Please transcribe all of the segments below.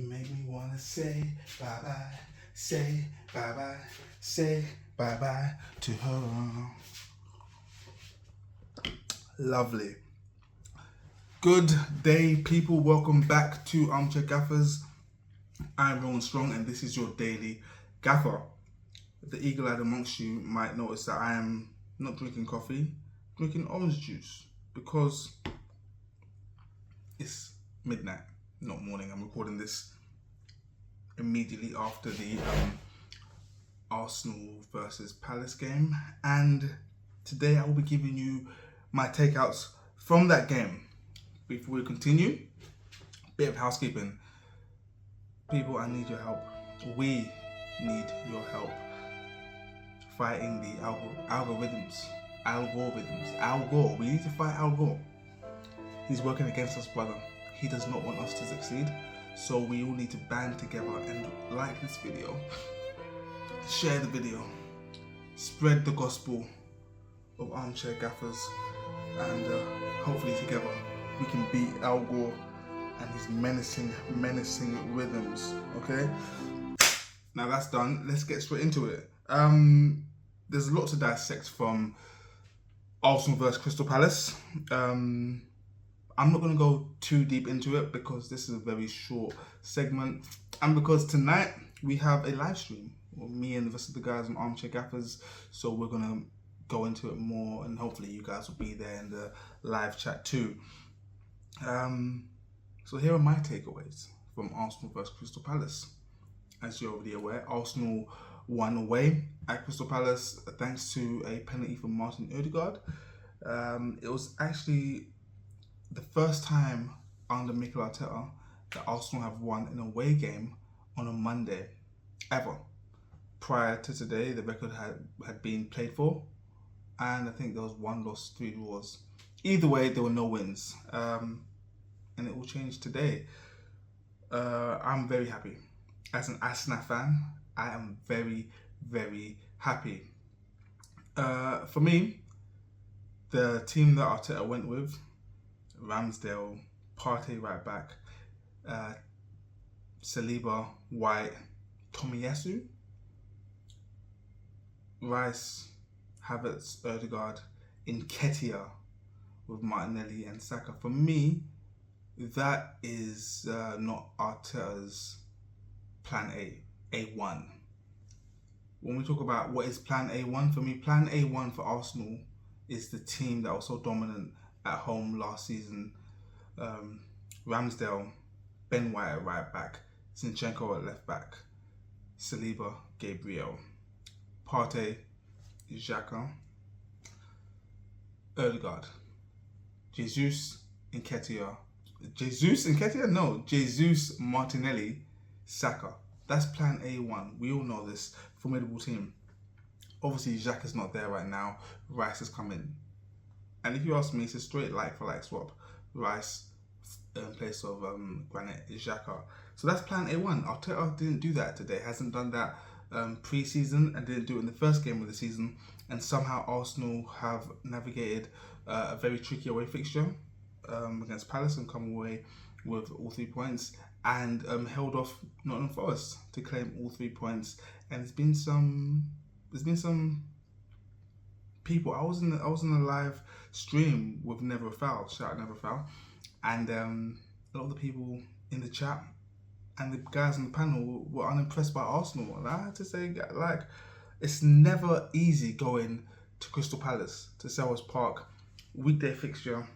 You make me wanna say bye-bye, say bye-bye, say bye-bye to her. Lovely. Good day, people. Welcome back to Armchair Gaffers. I'm Rowan Strong, and this is your Daily Gaffer. The eagle-eyed amongst you might notice that I am not drinking coffee, drinking orange juice, because it's midnight, not morning. I'm recording this immediately after the Arsenal versus Palace game, and today I will be giving you my takeouts from that game. Before we continue, bit of housekeeping. People, I need your help. We need your help fighting the algorithms. Al Gore. We need to fight Al Gore. He's working against us, brother. He does not want us to succeed. So we all need to band together and like this video, share the video, spread the gospel of Armchair Gaffers, and hopefully together we can beat Al Gore and his menacing rhythms. Okay, now that's done. Let's get straight into it. There's a lot to dissect from Arsenal versus Crystal Palace. I'm not going to go too deep into it because this is a very short segment, and because tonight we have a live stream, me and the rest of the guys on Armchair Gaffers, so we're going to go into it more, and hopefully you guys will be there in the live chat too. So here are my takeaways from Arsenal versus Crystal Palace. As you're already aware, Arsenal won away at Crystal Palace thanks to a penalty from Martin Odegaard. It was actually the first time under Mikel Arteta that Arsenal have won an away game on a Monday ever. Prior to today, the record had been played for, and I think there was 1 loss, 3 draws. Either way, there were no wins, and it will change today. I'm very happy. As an Arsenal fan, I am very, very happy. For me, the team that Arteta went with, Ramsdale, Partey right back, Saliba, White, Tomiyasu, Rice, Havertz, Odegaard, Nketiah with Martinelli and Saka. For me, that is not Arteta's plan A, A1. When we talk about what is plan A1, for me, plan A1 for Arsenal is the team that was so dominant at home last season. Ramsdale, Ben White at right back, Zinchenko at left back, Saliba, Gabriel, Partey, Xhaka, Odegaard, Jesus, Martinelli, Saka. That's plan A1. We all know this formidable team. Obviously, Xhaka is not there right now. Rice has come in. And if you ask me, it's a straight like-for-like swap. Rice in place of Granit Xhaka. So that's plan A1. Arteta didn't do that today. Hasn't done that pre-season and didn't do it in the first game of the season. And somehow Arsenal have navigated a very tricky away fixture against Palace and come away with all 3 points, and held off Nottingham Forest to claim all 3 points. And there's been some people. I was in a live stream with Never Foul, shout out Never Foul, and a lot of the people in the chat and the guys on the panel were unimpressed by Arsenal. And I had to say, like, it's never easy going to Crystal Palace, to Selhurst Park, weekday fixture,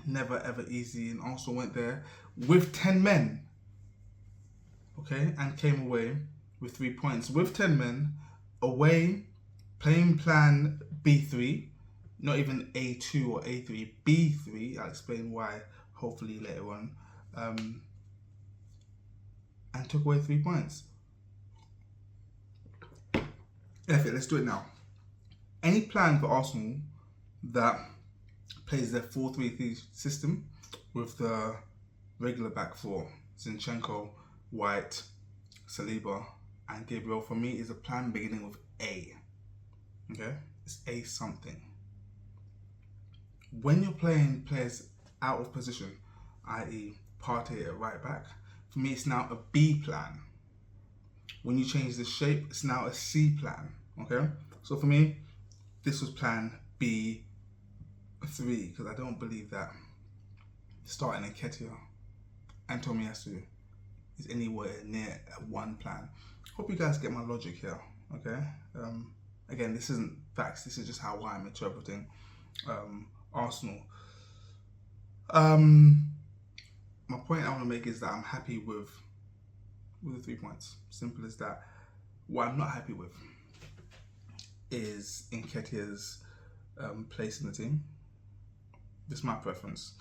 never ever easy. And Arsenal went there with 10 men, okay, and came away with 3 points with 10 men away, playing plan B3, not even A2 or A3, B3. I'll explain why hopefully later on, and took away 3 points. Let's do it now. Any plan for Arsenal that plays their 4-3-3 system with the regular back four, Zinchenko, White, Saliba, and Gabriel, for me is a plan beginning with A. Okay? It's A something. When you're playing players out of position, i.e. Partey at right back, For me, it's now a B plan. When you change the shape, it's now a C plan. Okay? So for me, this was plan B3 because I don't believe that starting Nketiah and Tomiyasu is anywhere near a one plan. Hope you guys get my logic here. Okay? Again, this isn't facts. This is just how I'm interpreting Arsenal. My point I want to make is that I'm happy with the 3 points. Simple as that. What I'm not happy with is Nketiah's place in the team. This is my preference.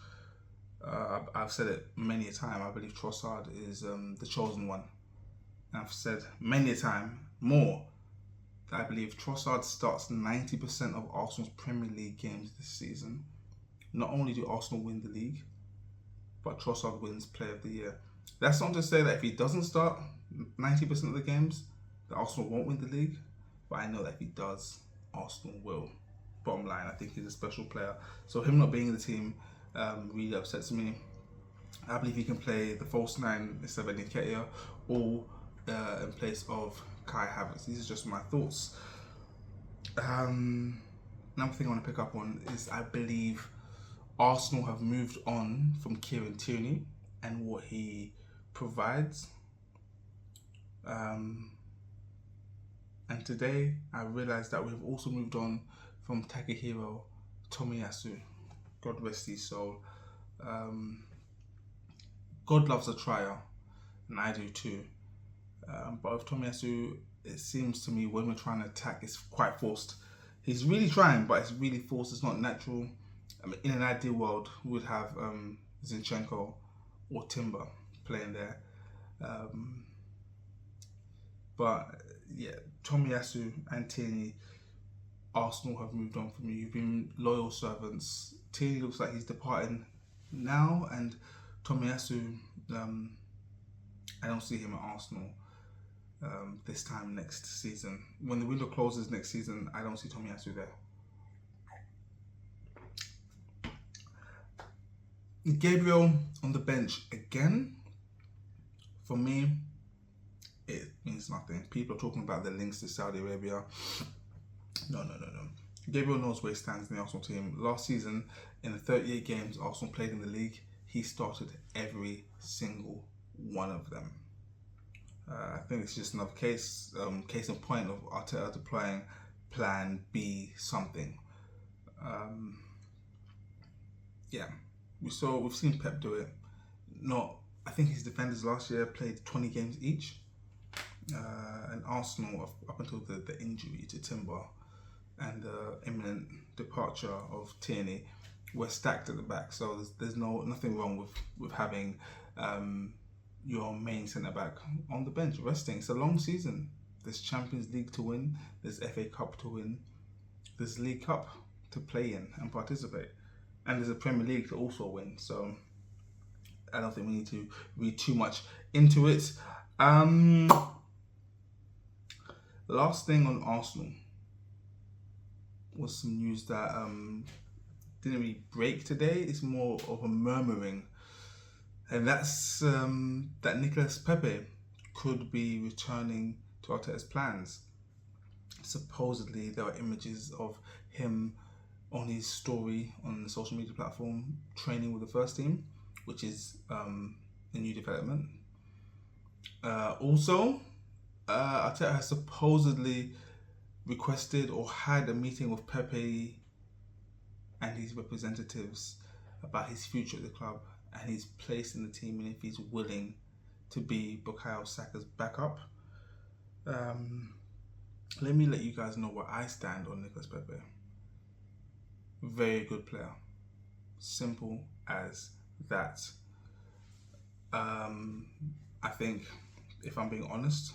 I've said it many a time. I believe Trossard is the chosen one. And I've said many a time more that I believe Trossard starts 90% of Arsenal's Premier League games this season. Not only do Arsenal win the league, but Trossard wins Player of the Year. That's not to say that if he doesn't start 90% of the games, that Arsenal won't win the league. But I know that if he does, Arsenal will. Bottom line, I think he's a special player. So him not being in the team really upsets me. I believe he can play the false nine instead of Nketiah, or in place of Kai Havertz. These are just my thoughts. Another thing I want to pick up on is I believe Arsenal have moved on from Kieran Tierney and what he provides. And today I realised that we've also moved on from Takehiro Tomiyasu. God rest his soul. God loves a trier, and I do too. But with Tomiyasu, it seems to me when we're trying to attack, it's quite forced. He's really trying, but it's really forced. It's not natural. I mean, in an ideal world, we would have Zinchenko or Timber playing there. But yeah, Tomiyasu and Tierney, Arsenal have moved on from you. You've been loyal servants. Tierney looks like he's departing now, and Tomiyasu, I don't see him at Arsenal this time next season. When the window closes next season, I don't see Tomiyasu there. Gabriel on the bench again. For me, it means nothing. People are talking about the links to Saudi Arabia. No. Gabriel knows where he stands in the Arsenal team. Last season, in the 38 games Arsenal played in the league, he started every single one of them. I think it's just another case in point of Arteta deploying Plan B something. We've seen Pep do it. I think his defenders last year played 20 games each, and Arsenal up until the injury to Timber and the imminent departure of Tierney were stacked at the back. So there's nothing wrong with having your main centre back on the bench resting. It's a long season. There's Champions League to win. There's FA Cup to win. There's League Cup to play in and participate. And there's a Premier League to also win. So I don't think we need to read too much into it. Last thing on Arsenal was some news that didn't really break today. It's more of a murmuring. And that's that Nicolas Pepe could be returning to Arteta's plans. Supposedly there are images of him on his story on the social media platform training with the first team, which is a new development. Also, Arteta has supposedly requested or had a meeting with Pepe and his representatives about his future at the club and his place in the team, and if he's willing to be Bukayo Saka's backup. Let me let you guys know where I stand on Nicolas Pepe. Very good player. Simple as that. I think, if I'm being honest,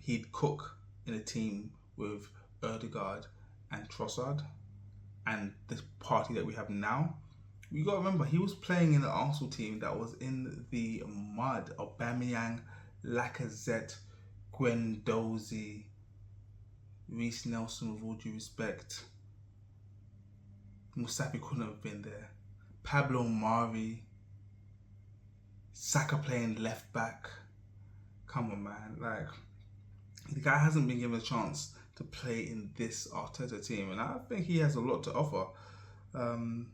he'd cook in a team with Ødegaard and Trossard, and this party that we have now. You got to remember, he was playing in an Arsenal team that was in the mud. Aubameyang, Lacazette, Guendouzi, Reece Nelson, with all due respect. Mustafi couldn't have been there. Pablo Mari, Saka playing left back. Come on, man. Like, the guy hasn't been given a chance to play in this Arteta team, and I think he has a lot to offer. In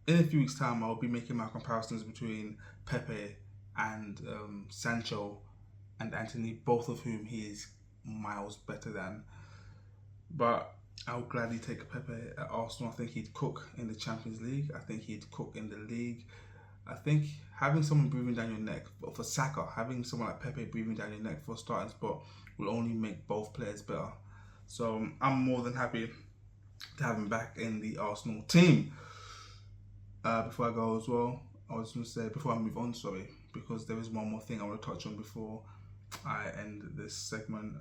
a few weeks' time, I'll be making my comparisons between Pepe and Sancho and Anthony, both of whom he is miles better than. But I'll gladly take Pepe at Arsenal. I think he'd cook in the Champions League. I think he'd cook in the league. I think having someone breathing down your neck, but for Saka, having someone like Pepe breathing down your neck for a starting spot will only make both players better. So I'm more than happy to have him back in the Arsenal team. Before I go as well, I was going to say, before I move on, sorry, because there is one more thing I want to touch on before I end this segment.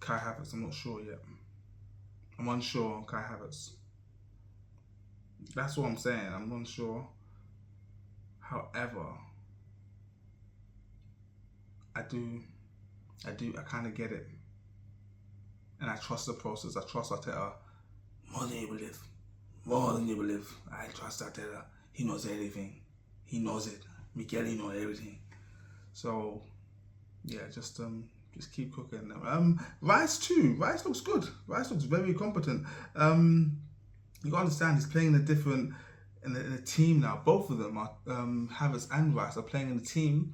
Kai Havertz, I'm not sure yet. I'm unsure on Kai Havertz. That's what I'm saying. I'm unsure. However, I kind of get it. And I trust the process. I trust Arteta more than you believe. More than you believe. I trust Arteta. He knows everything. He knows it. Mikel knows everything. So, yeah, just keep cooking. Rice too. Rice looks good. Rice looks very competent. You gotta understand, he's playing in a team now. Both of them are Havertz and Rice are playing in a team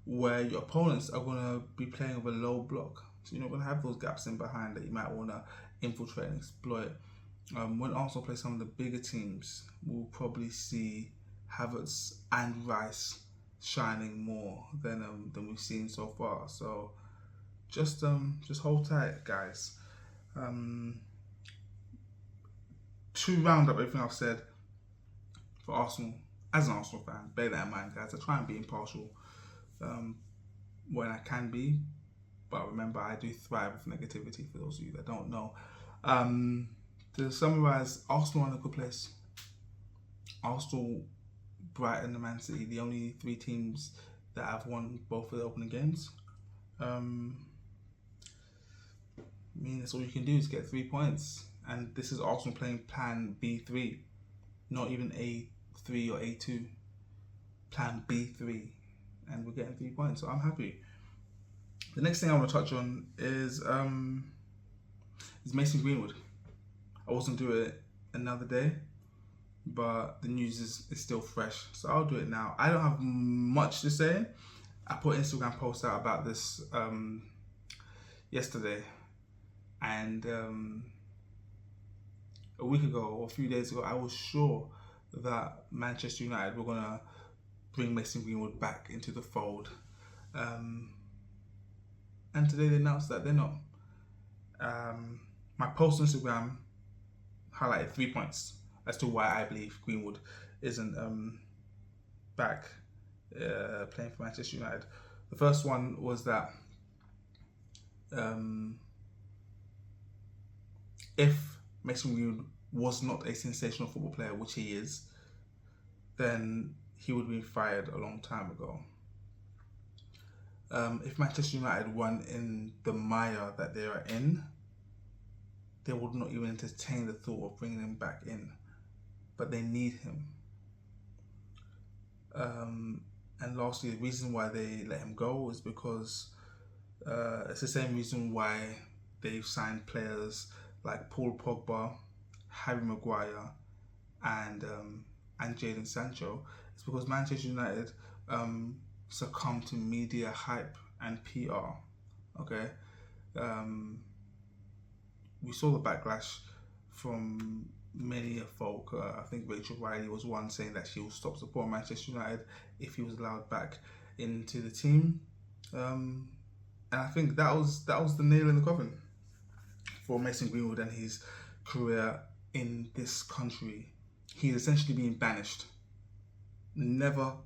where your opponents are gonna be playing with a low block. So you're not gonna have those gaps in behind that you might wanna infiltrate and exploit. When Arsenal play some of the bigger teams, we'll probably see Havertz and Rice shining more than we've seen so far. So just hold tight, guys. To round up everything I've said for Arsenal, as an Arsenal fan, bear that in mind, guys. I try and be impartial when I can be, but remember, I do thrive with negativity, for those of you that don't know. To summarise, Arsenal are in a good place. Arsenal, Brighton and Man City, the only three teams that have won both of the opening games. I mean, that's all you can do is get 3 points. And this is Arsenal playing plan B3, not even A3 or A2, plan B3. And we're getting 3 points, so I'm happy. The next thing I want to touch on is Mason Greenwood. I wasn't doing it another day, but the news is still fresh, so I'll do it now. I don't have much to say. I put an Instagram post out about this yesterday, and a week ago or a few days ago, I was sure that Manchester United were going to bring Mason Greenwood back into the fold. And today they announced that they're not. My post on Instagram highlighted 3 points as to why I believe Greenwood isn't back playing for Manchester United. The first one was that if Mason Greenwood was not a sensational football player, which he is, then he would have been fired a long time ago. If Manchester United won in the mire that they are in, they would not even entertain the thought of bringing him back in. But they need him. And lastly, the reason why they let him go is because it's the same reason why they've signed players like Paul Pogba, Harry Maguire, and Jadon Sancho. It's because Manchester United succumbed to media hype and PR. Okay, we saw the backlash from many folk. I think Rachel Riley was one saying that she will stop supporting Manchester United if he was allowed back into the team. And I think that was the nail in the coffin for Mason Greenwood and his career in this country. He's essentially being banished, never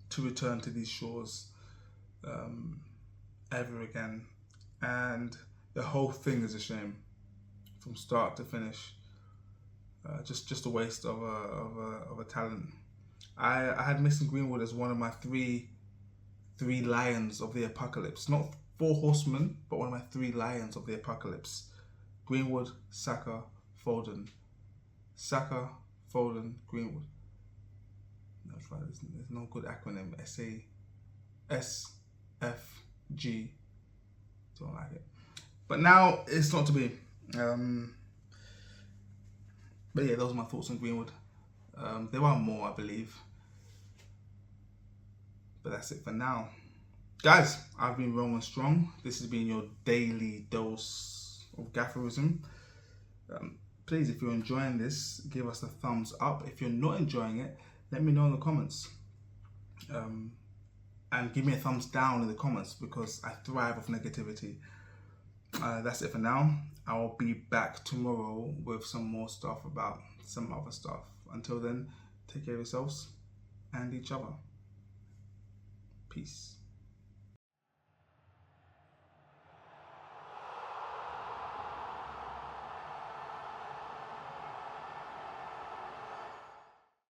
to return to these shores ever again. And the whole thing is a shame from start to finish. Just a waste of a talent. I had Mason Greenwood as one of my three lions of the apocalypse. Not 4 horsemen, but one of my 3 lions of the apocalypse. Greenwood, Saka, Foden. Saka, Foden, Greenwood. No, There's no good acronym. SFG. Don't like it. But now it's not to be. But yeah, those are my thoughts on Greenwood. There are more, I believe. But that's it for now. Guys, I've been Roman Strong. This has been your daily dose of gafferism. Please, if you're enjoying this, give us a thumbs up. If you're not enjoying it, let me know in the comments. And give me a thumbs down in the comments, because I thrive off negativity. That's it for now. I'll be back tomorrow with some more stuff about some other stuff. Until then, take care of yourselves and each other. Peace.